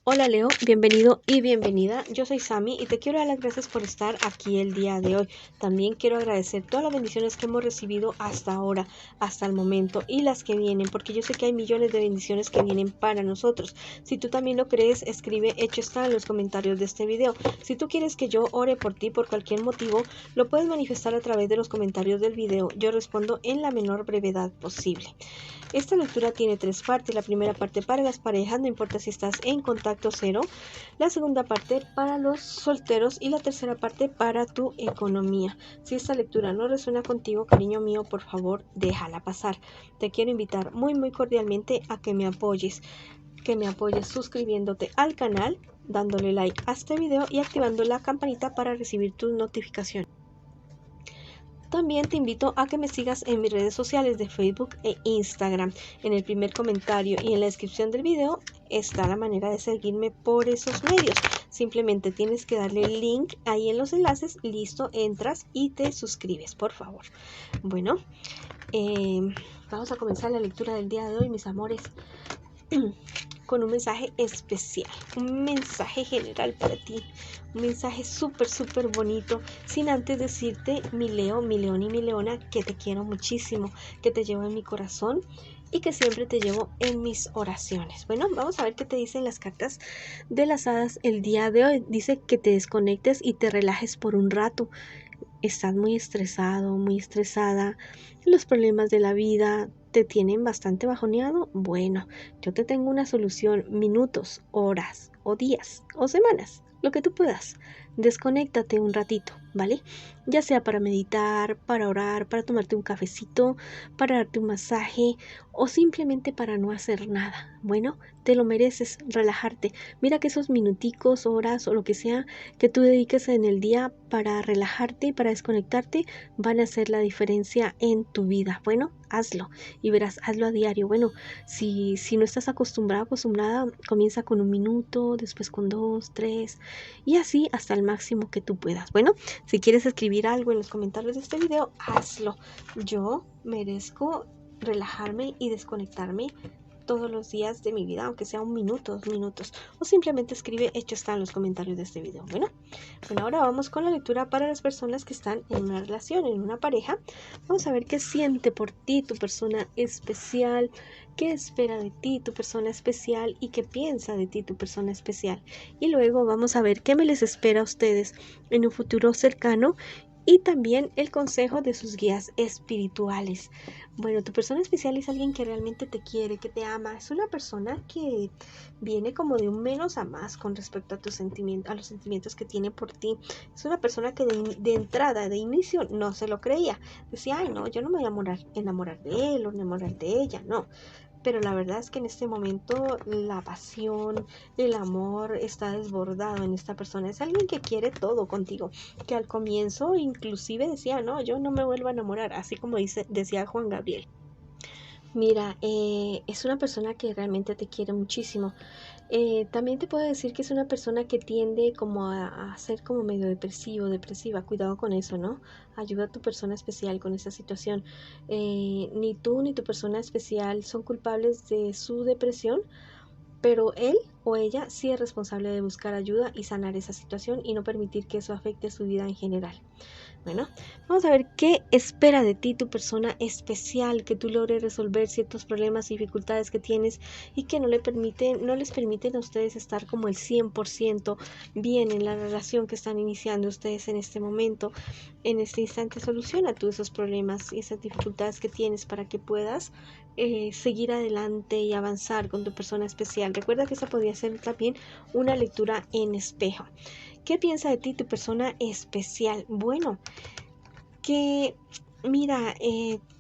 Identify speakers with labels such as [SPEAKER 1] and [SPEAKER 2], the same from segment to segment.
[SPEAKER 1] Hola Leo, bienvenido y bienvenida. Yo soy Sami y te quiero dar las gracias por estar aquí el día de hoy. También quiero agradecer todas las bendiciones que hemos recibido hasta ahora, hasta el momento y las que vienen, porque yo sé que hay millones de bendiciones que vienen para nosotros. Si tú también lo crees, escribe hecho está en los comentarios de este video. Si tú quieres que yo ore por ti por cualquier motivo, lo puedes manifestar a través de los comentarios del video. Yo respondo en la menor brevedad posible. Esta lectura tiene tres partes. La primera parte para las parejas, no importa si estás en contacto cero. La segunda parte para los solteros y la tercera parte para tu economía. Si esta lectura no resuena contigo, cariño mío, por favor, déjala pasar. Te quiero invitar muy cordialmente a que me apoyes. Suscribiéndote al canal, dándole like a este video y activando la campanita para recibir tus notificaciones. También te invito a que me sigas en mis redes sociales de Facebook e Instagram. En el primer comentario y en la descripción del video está la manera de seguirme por esos medios. Simplemente tienes que darle el link ahí en los enlaces, listo, entras y te suscribes, por favor. Bueno, vamos a comenzar la lectura del día de hoy, mis amores. Con un mensaje especial, un mensaje general para ti, un mensaje súper bonito, sin antes decirte, mi Leo, mi León y mi Leona, que te quiero muchísimo, que te llevo en mi corazón y que siempre te llevo en mis oraciones. Bueno, vamos a ver qué te dicen las cartas de las hadas el día de hoy. Dice que te desconectes y te relajes por un rato. Estás muy estresado, muy estresada, los problemas de la vida te tienen bastante bajoneado. Bueno, yo te tengo una solución: minutos, horas o días o semanas, lo que tú puedas. Desconéctate un ratito, ¿vale? Ya sea para meditar, para orar, para tomarte un cafecito, para darte un masaje o simplemente para no hacer nada. Bueno, te lo mereces, relajarte. Mira que esos minuticos, horas o lo que sea que tú dediques en el día para relajarte y para desconectarte van a hacer la diferencia en tu vida. Bueno, hazlo y verás, hazlo a diario. Bueno, si no estás acostumbrada, comienza con un minuto, después con 2, 3 y así hasta el máximo que tú puedas. Bueno, si quieres escribir algo en los comentarios de este video, hazlo. Yo merezco relajarme y desconectarme todos los días de mi vida, aunque sea un minuto, 2 minutos, o simplemente escribe hecho está en los comentarios de este video. Bueno, ahora vamos con la lectura para las personas que están en una relación, en una pareja. Vamos a ver qué siente por ti tu persona especial, qué espera de ti tu persona especial y qué piensa de ti tu persona especial. Y luego vamos a ver qué me les espera a ustedes en un futuro cercano y también el consejo de sus guías espirituales. Bueno, tu persona especial es alguien que realmente te quiere, que te ama. Es una persona que viene como de un menos a más con respecto a tus sentimientos, a los sentimientos que tiene por ti. Es una persona que de entrada, de inicio, no se lo creía. Decía, ay, no, yo no me voy a enamorar de él o enamorar de ella, no. Pero la verdad es que en este momento la pasión, el amor está desbordado en esta persona. Es alguien que quiere todo contigo, que al comienzo inclusive decía, no, yo no me vuelvo a enamorar, así como decía Juan Gabriel. Mira, es una persona que realmente te quiere muchísimo. También te puedo decir que es una persona que tiende como a ser como medio depresivo, depresiva. Cuidado con eso, ¿no? Ayuda a tu persona especial con esa situación. Ni tú ni tu persona especial son culpables de su depresión, pero él o ella sí es responsable de buscar ayuda y sanar esa situación y no permitir que eso afecte su vida en general. Bueno, vamos a ver qué espera de ti tu persona especial, que tú logres resolver ciertos problemas y dificultades que tienes y que no les permiten a ustedes estar como el 100% bien en la relación que están iniciando ustedes en este momento. En este instante soluciona tú esos problemas y esas dificultades que tienes para que puedas seguir adelante y avanzar con tu persona especial. Recuerda que esa podría ser también una lectura en espejo. ¿Qué piensa de ti tu persona especial? Bueno, que mira,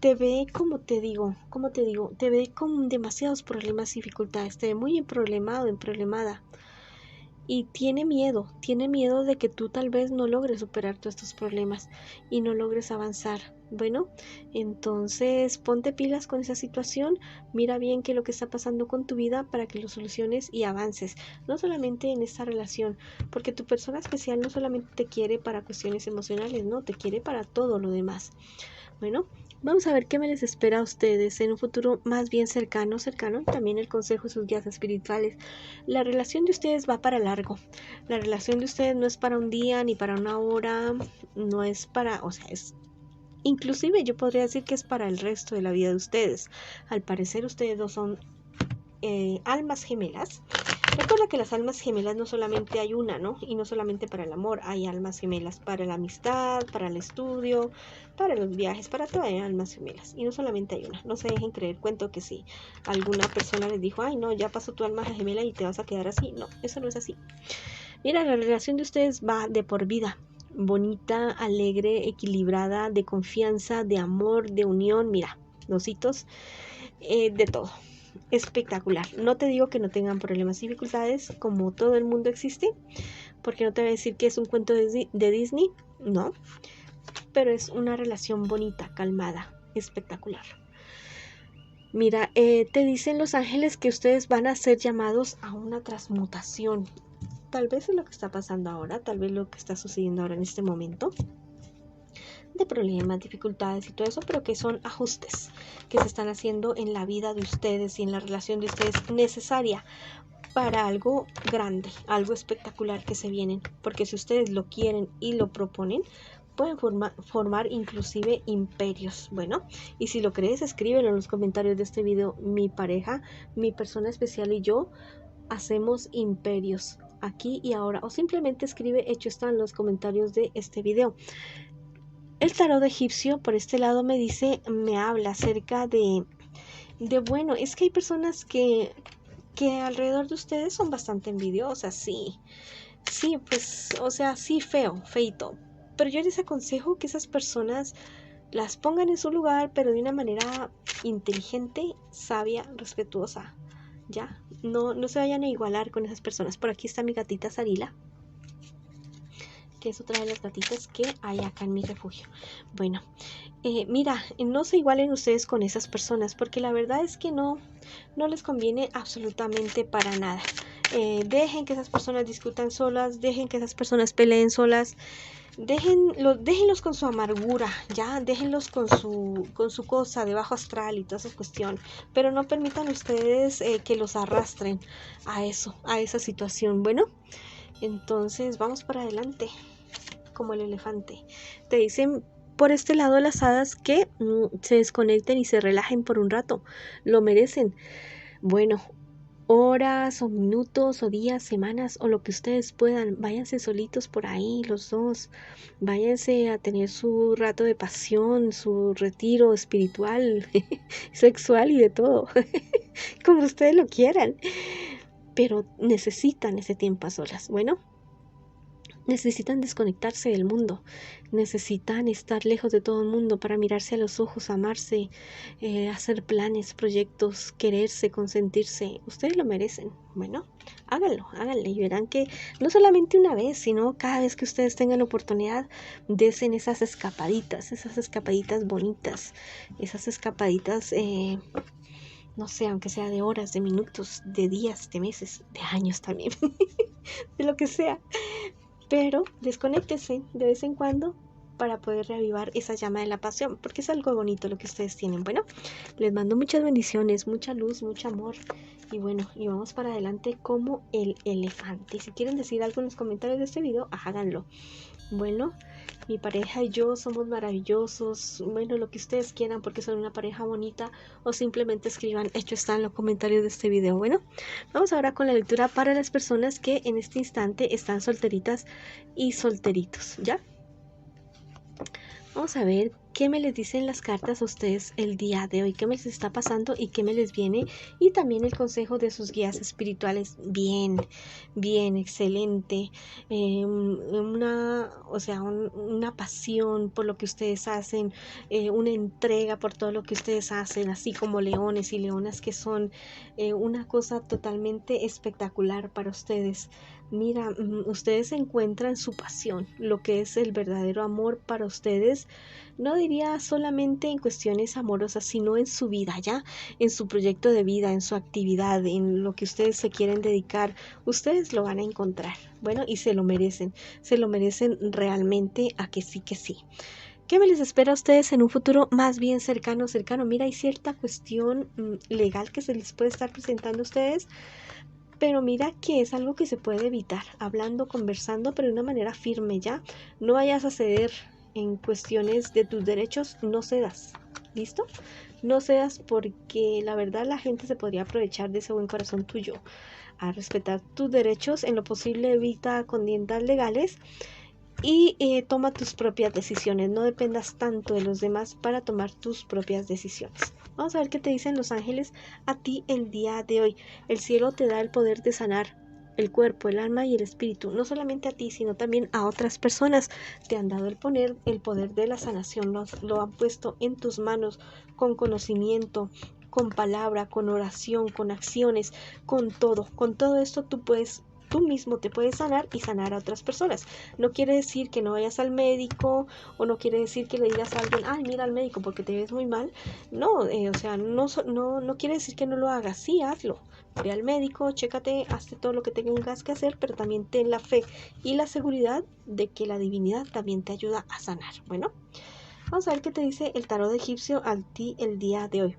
[SPEAKER 1] te ve te ve con demasiados problemas y dificultades, te ve muy emproblemado, emproblemada. Y tiene miedo de que tú tal vez no logres superar todos estos problemas y no logres avanzar. Bueno, entonces ponte pilas con esa situación, mira bien qué es lo que está pasando con tu vida para que lo soluciones y avances, no solamente en esta relación, porque tu persona especial no solamente te quiere para cuestiones emocionales, no, te quiere para todo lo demás. Bueno, Vamos a ver qué me les espera a ustedes en un futuro más bien cercano, también el consejo de sus guías espirituales. La relación de ustedes va para largo. La relación de ustedes no es para un día ni para una hora, no es para, o sea, es inclusive yo podría decir que es para el resto de la vida de ustedes. Al parecer ustedes dos son almas gemelas. Recuerda que las almas gemelas no solamente hay una, ¿no? Y no solamente para el amor, hay almas gemelas para la amistad, para el estudio, para los viajes, para todo hay almas gemelas. Y no solamente hay una. No se dejen creer, cuento que si alguna persona les dijo, ay no, ya pasó tu alma gemela y te vas a quedar así. No, eso no es así. Mira, la relación de ustedes va de por vida. Bonita, alegre, equilibrada, de confianza, de amor, de unión. Mira, los hitos, de todo. Espectacular. No te digo que no tengan problemas y dificultades, como todo el mundo existe, porque no te voy a decir que es un cuento de Disney, no, pero es una relación bonita, calmada, espectacular. Mira, te dicen los ángeles que ustedes van a ser llamados a una transmutación. Tal vez es lo que está pasando ahora, tal vez lo que está sucediendo ahora en este momento, de problemas, dificultades y todo eso, pero que son ajustes que se están haciendo en la vida de ustedes y en la relación de ustedes necesaria para algo grande, algo espectacular que se vienen, porque si ustedes lo quieren y lo proponen, pueden formar inclusive imperios. Bueno, y si lo crees, escríbelo en los comentarios de este video. Mi pareja, mi persona especial y yo hacemos imperios aquí y ahora, o simplemente escribe hecho está en los comentarios de este video. El tarot egipcio por este lado me dice, me habla acerca de bueno, es que hay personas que alrededor de ustedes son bastante envidiosas, sí, pues, o sea, sí, feito, pero yo les aconsejo que esas personas las pongan en su lugar, pero de una manera inteligente, sabia, respetuosa, ya, no se vayan a igualar con esas personas. Por aquí está mi gatita Sarila, que es otra de las gatitas que hay acá en mi refugio. Bueno, mira, no se igualen ustedes con esas personas, porque la verdad es que no les conviene absolutamente para nada. Dejen que esas personas discutan solas, dejen que esas personas peleen solas, déjenlos con su amargura, ya, déjenlos con su cosa de bajo astral y toda esa cuestión, pero no permitan ustedes que los arrastren a eso, a esa situación. Bueno, entonces vamos para adelante, como el elefante. Te dicen por este lado las hadas que se desconecten y se relajen por un rato, lo merecen. Bueno, horas o minutos o días, semanas o lo que ustedes puedan, váyanse solitos por ahí los dos, váyanse a tener su rato de pasión, su retiro espiritual, sexual y de todo, como ustedes lo quieran, pero necesitan ese tiempo a solas. Bueno, necesitan desconectarse del mundo, necesitan estar lejos de todo el mundo para mirarse a los ojos, amarse, hacer planes, proyectos, quererse, consentirse. Ustedes lo merecen. Bueno, háganlo y verán que no solamente una vez, sino cada vez que ustedes tengan oportunidad, desen esas escapaditas bonitas, esas escapaditas, no sé, aunque sea de horas, de minutos, de días, de meses, de años también, de lo que sea. Pero desconéctense de vez en cuando para poder reavivar esa llama de la pasión, porque es algo bonito lo que ustedes tienen. Bueno, les mando muchas bendiciones, mucha luz, mucho amor, y bueno, y vamos para adelante como el elefante. Si quieren decir algo en los comentarios de este video, háganlo. Bueno, mi pareja y yo somos maravillosos, bueno, lo que ustedes quieran, porque son una pareja bonita, o simplemente escriban hecho está en los comentarios de este video. Bueno, vamos ahora con la lectura para las personas que en este instante están solteritas y solteritos, ¿ya? Vamos a ver qué me les dicen las cartas a ustedes el día de hoy, qué me les está pasando y qué me les viene, y también el consejo de sus guías espirituales. Bien, excelente. Una pasión por lo que ustedes hacen, una entrega por todo lo que ustedes hacen, así como leones y leonas que son, una cosa totalmente espectacular para ustedes. Mira, ustedes encuentran su pasión, lo que es el verdadero amor para ustedes. No diría solamente en cuestiones amorosas, sino en su vida, ya, en su proyecto de vida, en su actividad, en lo que ustedes se quieren dedicar. Ustedes lo van a encontrar. Bueno, y se lo merecen realmente, a que sí, que sí. ¿Qué me les espera a ustedes en un futuro más bien cercano? Mira, hay cierta cuestión legal que se les puede estar presentando a ustedes, pero mira que es algo que se puede evitar, hablando, conversando, pero de una manera firme, ¿ya? No vayas a ceder en cuestiones de tus derechos, no cedas, ¿listo? No cedas porque la verdad la gente se podría aprovechar de ese buen corazón tuyo. A respetar tus derechos, en lo posible evita contiendas legales y toma tus propias decisiones. No dependas tanto de los demás para tomar tus propias decisiones. Vamos a ver qué te dicen los ángeles a ti el día de hoy. El cielo te da el poder de sanar el cuerpo, el alma y el espíritu. No solamente a ti, sino también a otras personas. Te han dado el poder de la sanación. Lo han puesto en tus manos con conocimiento, con palabra, con oración, con acciones, con todo. Con todo esto tú mismo te puedes sanar y sanar a otras personas. No quiere decir que no vayas al médico o no quiere decir que le digas a alguien, ay, mira al médico porque te ves muy mal. No, o sea, no quiere decir que no lo hagas. Sí, hazlo. Ve al médico, chécate, hazte todo lo que tengas que hacer, pero también ten la fe y la seguridad de que la divinidad también te ayuda a sanar. Bueno, vamos a ver qué te dice el tarot egipcio a ti el día de hoy.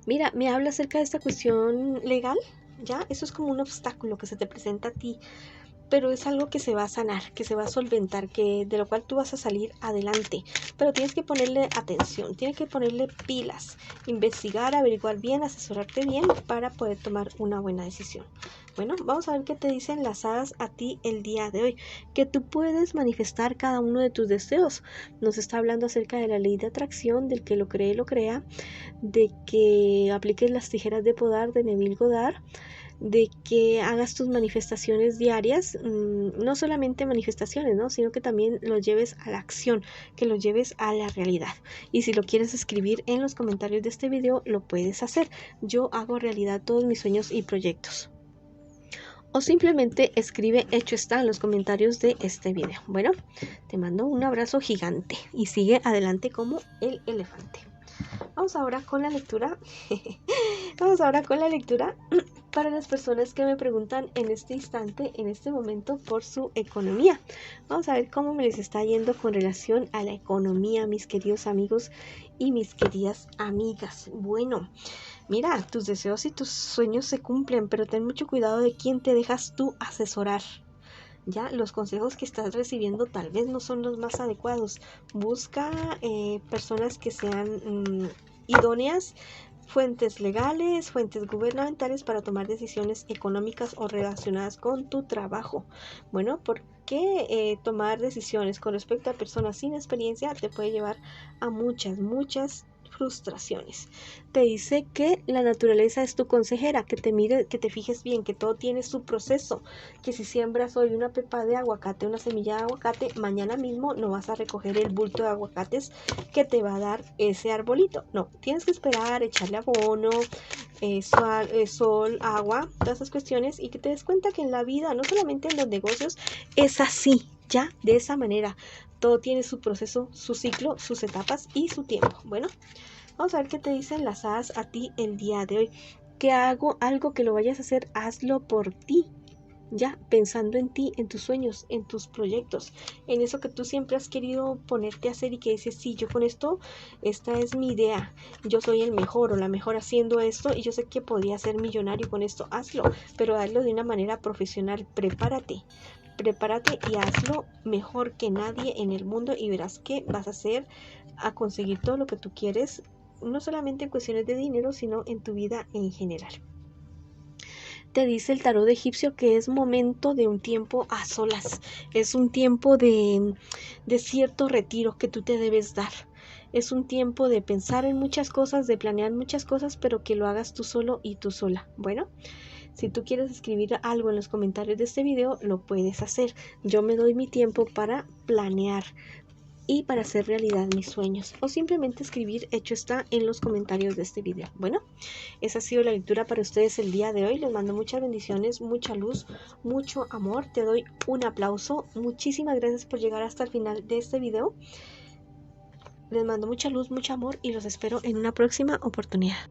[SPEAKER 1] Mira, me habla acerca de esta cuestión legal. ¿Ya? Eso es como un obstáculo que se te presenta a ti, pero es algo que se va a sanar, que se va a solventar, de lo cual tú vas a salir adelante. Pero tienes que ponerle atención, tienes que ponerle pilas, investigar, averiguar bien, asesorarte bien para poder tomar una buena decisión. Bueno, vamos a ver qué te dicen las hadas a ti el día de hoy. Que tú puedes manifestar cada uno de tus deseos. Nos está hablando acerca de la ley de atracción, del que lo cree, lo crea, de que apliques las tijeras de podar de Neville Goddard, de que hagas tus manifestaciones diarias, no solamente manifestaciones, ¿no? Sino que también lo lleves a la acción, que lo lleves a la realidad. Y si lo quieres escribir en los comentarios de este video, lo puedes hacer. Yo hago realidad todos mis sueños y proyectos. O simplemente escribe hecho está en los comentarios de este video. Bueno, te mando un abrazo gigante y sigue adelante como el elefante. Vamos ahora con la lectura. Para las personas que me preguntan en este instante, en este momento, por su economía. Vamos a ver cómo me les está yendo con relación a la economía, mis queridos amigos y mis queridas amigas. Bueno, mira, tus deseos y tus sueños se cumplen, pero ten mucho cuidado de quién te dejas tú asesorar. Ya, los consejos que estás recibiendo tal vez no son los más adecuados. Busca personas que sean idóneas, fuentes legales, fuentes gubernamentales para tomar decisiones económicas o relacionadas con tu trabajo. Bueno, porque tomar decisiones con respecto a personas sin experiencia te puede llevar a muchas frustraciones. Te dice que la naturaleza es tu consejera, que te mire, que te fijes bien, que todo tiene su proceso, que si siembras hoy una pepa de aguacate, una semilla de aguacate, mañana mismo no vas a recoger el bulto de aguacates que te va a dar ese arbolito. No, tienes que esperar, echarle abono, sol, agua, todas esas cuestiones, y que te des cuenta que en la vida, no solamente en los negocios, es así, ya, de esa manera. Todo tiene su proceso, su ciclo, sus etapas y su tiempo. Bueno, vamos a ver qué te dicen las hadas a ti el día de hoy. Que hago algo que lo vayas a hacer, hazlo por ti. Ya, pensando en ti, en tus sueños, en tus proyectos, en eso que tú siempre has querido ponerte a hacer y que dices, sí, yo con esto, esta es mi idea, yo soy el mejor o la mejor haciendo esto y yo sé que podría ser millonario con esto, hazlo, pero hazlo de una manera profesional, prepárate y hazlo mejor que nadie en el mundo y verás que vas a conseguir todo lo que tú quieres, no solamente en cuestiones de dinero, sino en tu vida en general. Te dice el tarot egipcio que es momento de un tiempo a solas, es un tiempo de cierto retiro que tú te debes dar. Es un tiempo de pensar en muchas cosas, de planear muchas cosas, pero que lo hagas tú solo y tú sola. Bueno, si tú quieres escribir algo en los comentarios de este video, lo puedes hacer. Yo me doy mi tiempo para planear y para hacer realidad mis sueños, o simplemente escribir hecho está en los comentarios de este video. Bueno, esa ha sido la lectura para ustedes el día de hoy. Les mando muchas bendiciones, mucha luz, mucho amor. Te doy un aplauso. Muchísimas gracias por llegar hasta el final de este video. Les mando mucha luz, mucho amor y los espero en una próxima oportunidad.